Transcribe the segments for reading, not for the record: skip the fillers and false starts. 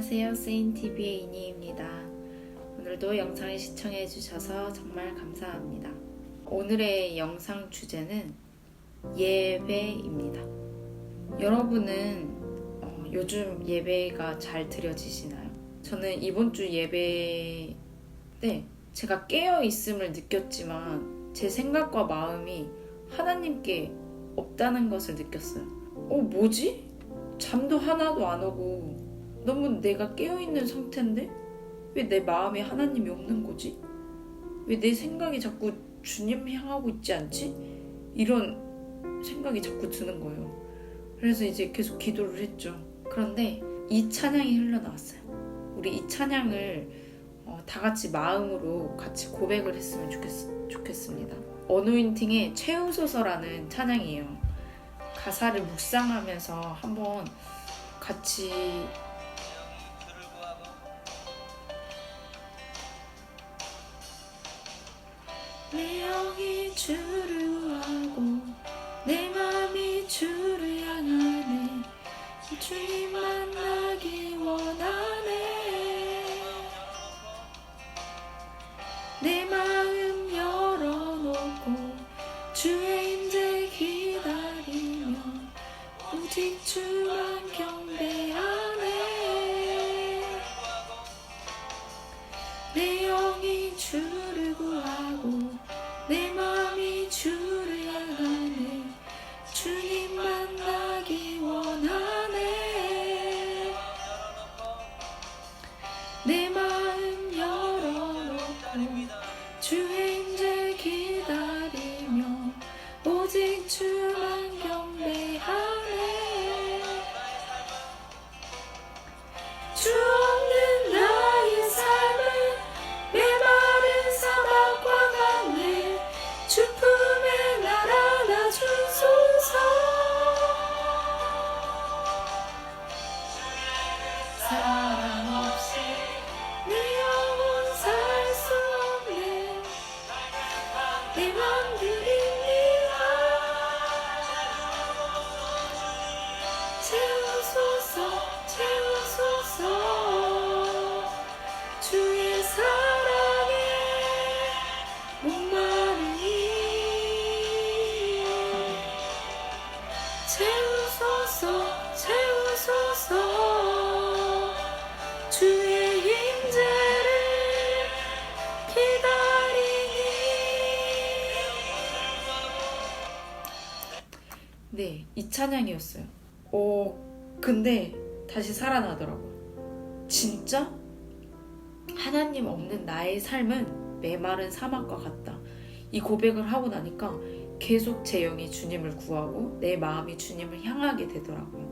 안녕하세요. 세인TV의 이니입니다. 오늘도 영상을 시청해주셔서 정말 감사합니다. 오늘의 영상 주제는 예배입니다. 여러분은 요즘 예배가 잘 드려지시나요? 저는 이번 주 예배 때 제가 깨어있음을 느꼈지만 제 생각과 마음이 하나님께 없다는 것을 느꼈어요. 뭐지? 잠도 하나도 안 오고 너무 내가 깨어있는 상태인데 왜 내 마음에 하나님이 없는 거지? 왜 내 생각이 자꾸 주님 향하고 있지 않지? 이런 생각이 자꾸 드는 거예요. 그래서 이제 계속 기도를 했죠. 그런데 이 찬양이 흘러나왔어요. 우리 이 찬양을 다 같이 마음으로 같이 고백을 했으면 좋겠습니다. 어노인팅의 채우소서라는 찬양이에요. 가사를 묵상하면서 한번 같이 내 영이 주를 구하고 내 맘이 주를 향하네 주님 만나기 원하네 내 마음 열어놓고 주의 임재 기다리며 오직 주만 경배하네 내 영이 주를 구하고 내 마음이 주를 향하네 주님 만나기 원하네 내 마음 열어놓고 주의 임재 기다리며 오직 주만 경배하네 주 없는 나의 삶은 메마른 사막과 같네 주 품에 날 안아주소서 사랑 없이 내 영혼 살 수 없네 내 맘 드립니다 채우소서 채우소서 주의 사랑에 목마르니 채우소서 채우소서 주의 임재를 기다리니 네, 이 찬양이었어요. 근데 다시 살아나더라고요. 진짜 하나님 없는 나의 삶은 메마른 사막과 같다. 이 고백을 하고 나니까 계속 제 영이 주님을 구하고 내 마음이 주님을 향하게 되더라고요.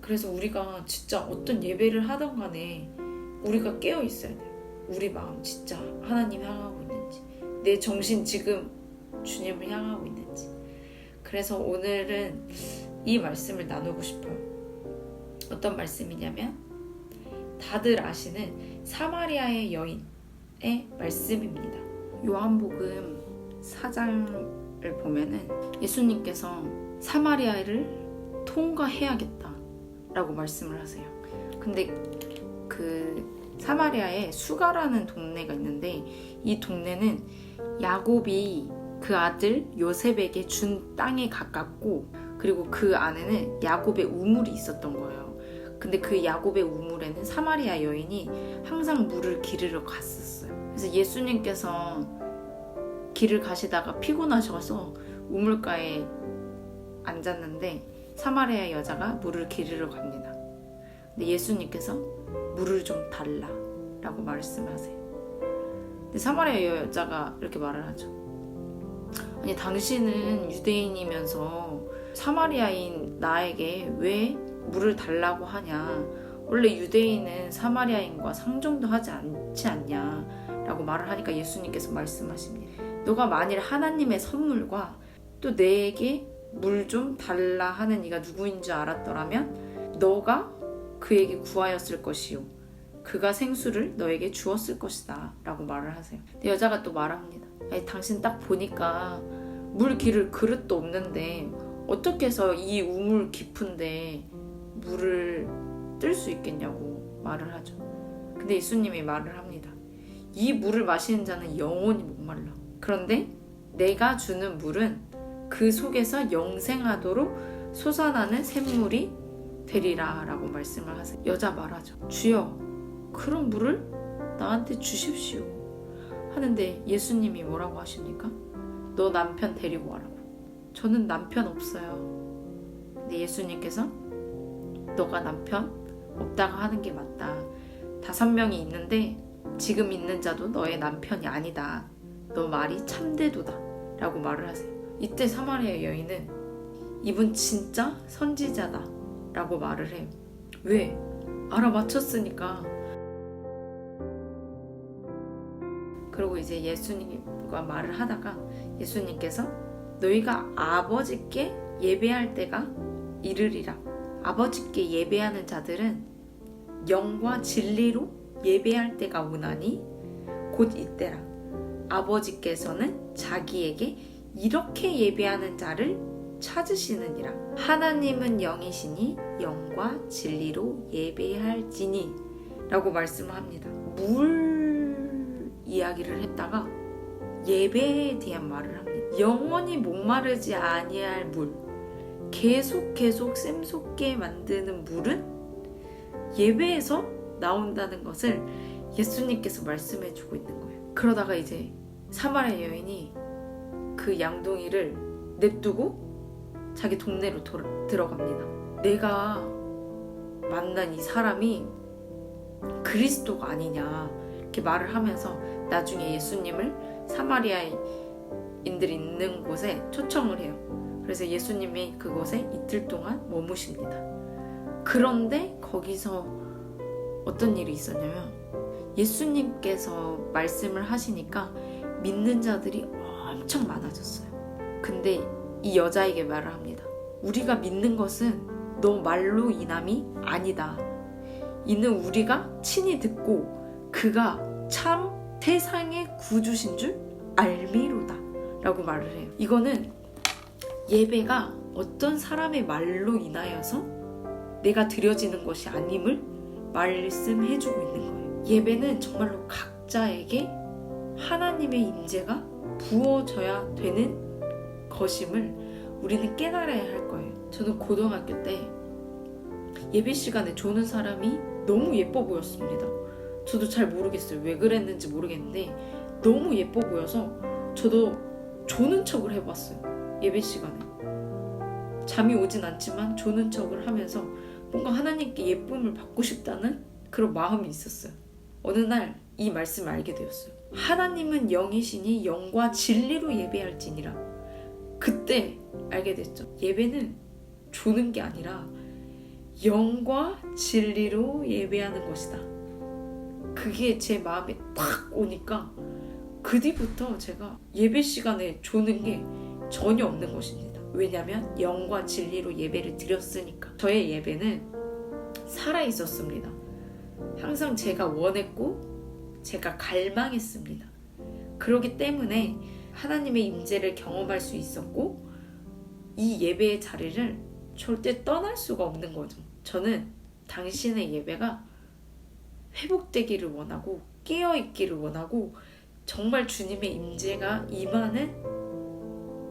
그래서 우리가 진짜 어떤 예배를 하던 간에 우리가 깨어 있어야 돼요. 우리 마음 진짜 하나님 향하고 있는지, 내 정신 지금 주님을 향하고 있는지. 그래서 오늘은 이 말씀을 나누고 싶어요. 어떤 말씀이냐면 다들 아시는 사마리아의 여인의 말씀입니다. 요한복음 4장을 보면은 예수님께서 사마리아를 통과해야겠다 라고 말씀을 하세요. 근데 그 사마리아에 수가라는 동네가 있는데 이 동네는 야곱이 그 아들 요셉에게 준 땅에 가깝고 그리고 그 안에는 야곱의 우물이 있었던 거예요. 근데 그 야곱의 우물에는 사마리아 여인이 항상 물을 기르러 갔었어요. 그래서 예수님께서 길을 가시다가 피곤하셔서 우물가에 앉았는데 사마리아 여자가 물을 기르러 갑니다. 근데 예수님께서 물을 좀 달라 라고 말씀하세요. 근데 사마리아 여자가 이렇게 말을 하죠. 아니 당신은 유대인이면서 사마리아인 나에게 왜 물을 달라고 하냐. 원래 유대인은 사마리아인과 상종도 하지 않지 않냐 라고 말을 하니까 예수님께서 말씀하십니다. 너가 만일 하나님의 선물과 또 내게 물 좀 달라 하는 이가 누구인 줄 알았더라면 너가 그에게 구하였을 것이요 그가 생수를 너에게 주었을 것이다 라고 말을 하세요. 근데 여자가 또 말합니다. 아니, 당신 딱 보니까 물 기를 그릇도 없는데 어떻게 해서 이 우물 깊은데 물을 뜰 수 있겠냐고 말을 하죠. 근데 예수님이 말을 합니다. 이 물을 마시는 자는 영원히 목말라. 그런데 내가 주는 물은 그 속에서 영생하도록 솟아나는 샘물이 되리라 라고 말씀을 하세요. 여자 말하죠. 주여, 그런 물을 나한테 주십시오 하는데 예수님이 뭐라고 하십니까? 너 남편 데리고 와라고. 저는 남편 없어요. 근데 예수님께서 너가 남편 없다가 하는 게 맞다. 5명이 있는데 지금 있는 자도 너의 남편이 아니다. 너 말이 참되도다 라고 말을 하세요. 이때 사마리아 여인은 이분 진짜 선지자다 라고 말을 해요. 왜? 알아맞혔으니까. 그리고 이제 예수님과 말을 하다가 예수님께서 너희가 아버지께 예배할 때가 이르리라. 아버지께 예배하는 자들은 영과 진리로 예배할 때가 오나니 곧 이때라. 아버지께서는 자기에게 이렇게 예배하는 자를 찾으시느니라. 하나님은 영이시니 영과 진리로 예배할지니 라고 말씀합니다. 물 이야기를 했다가 예배에 대한 말을 합니다. 영원히 목마르지 아니할 물, 계속 샘솟게 만드는 물은 예배에서 나온다는 것을 예수님께서 말씀해 주고 있는 거예요. 그러다가 이제 사마리아 여인이 그 양동이를 냅두고 자기 동네로 들어갑니다. 내가 만난 이 사람이 그리스도가 아니냐 이렇게 말을 하면서 나중에 예수님을 사마리아인들이 있는 곳에 초청을 해요. 그래서 예수님이 그곳에 이틀 동안 머무십니다. 그런데 거기서 어떤 일이 있었냐면 예수님께서 말씀을 하시니까 믿는 자들이 엄청 많아졌어요. 근데 이 여자에게 말을 합니다. 우리가 믿는 것은 너 말로 인함이 아니다. 이는 우리가 친히 듣고 그가 참 세상의 구주신 줄 알미로다 라고 말을 해요. 이거는 예배가 어떤 사람의 말로 인하여서 내가 드려지는 것이 아님을 말씀해주고 있는 거예요. 예배는 정말로 각자에게 하나님의 임재가 부어져야 되는 것임을 우리는 깨달아야 할 거예요. 저는 고등학교 때 예배 시간에 조는 사람이 너무 예뻐 보였습니다. 저도 잘 모르겠어요. 왜 그랬는지 모르겠는데 너무 예뻐 보여서 저도 조는 척을 해봤어요. 예배 시간에. 잠이 오진 않지만 조는 척을 하면서 뭔가 하나님께 예쁨을 받고 싶다는 그런 마음이 있었어요. 어느 날 이 말씀을 알게 되었어요. 하나님은 영이시니 영과 진리로 예배할지니라. 그때 알게 됐죠. 예배는 조는 게 아니라 영과 진리로 예배하는 것이다. 그게 제 마음에 딱 오니까 그 뒤부터 제가 예배 시간에 조는 게 전혀 없는 것입니다. 왜냐하면 영과 진리로 예배를 드렸으니까. 저의 예배는 살아있었습니다. 항상 제가 원했고 제가 갈망했습니다. 그렇기 때문에 하나님의 임재를 경험할 수 있었고 이 예배의 자리를 절대 떠날 수가 없는 거죠. 저는 당신의 예배가 회복되기를 원하고 깨어있기를 원하고 정말 주님의 임재가 임하는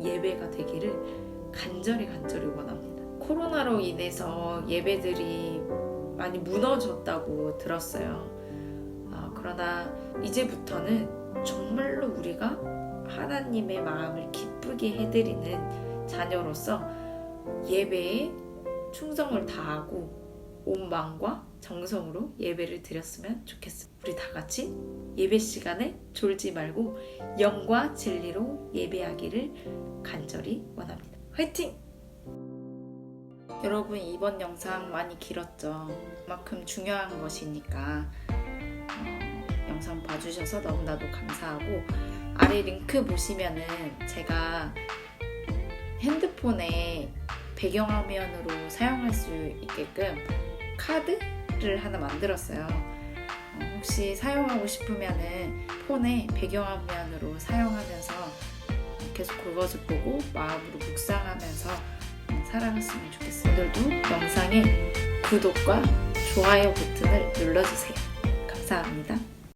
예배가 되기를 간절히 원합니다. 코로나로 인해서 예배들이 많이 무너졌다고 들었어요. 그러나 이제부터는 정말로 우리가 하나님의 마음을 기쁘게 해드리는 자녀로서 예배에 충성을 다하고 온 마음과 정성으로 예배를 드렸으면 좋겠습니다. 우리 다 같이 예배 시간에 졸지 말고 영과 진리로 예배하기를 간절히 원합니다. 화이팅! 여러분, 이번 영상 많이 길었죠? 그만큼 중요한 것이니까 영상 봐주셔서 너무나도 감사하고 아래 링크 보시면은 제가 핸드폰에 배경화면으로 사용할 수 있게끔 카드를 하나 만들었어요. 혹시 사용하고 싶으면은 폰에 배경화면으로 사용하면서 계속 그것을 보고 마음으로 묵상하면서 살아갔으면 좋겠어요. 오늘도 영상에 구독과 좋아요 버튼을 눌러주세요. 감사합니다.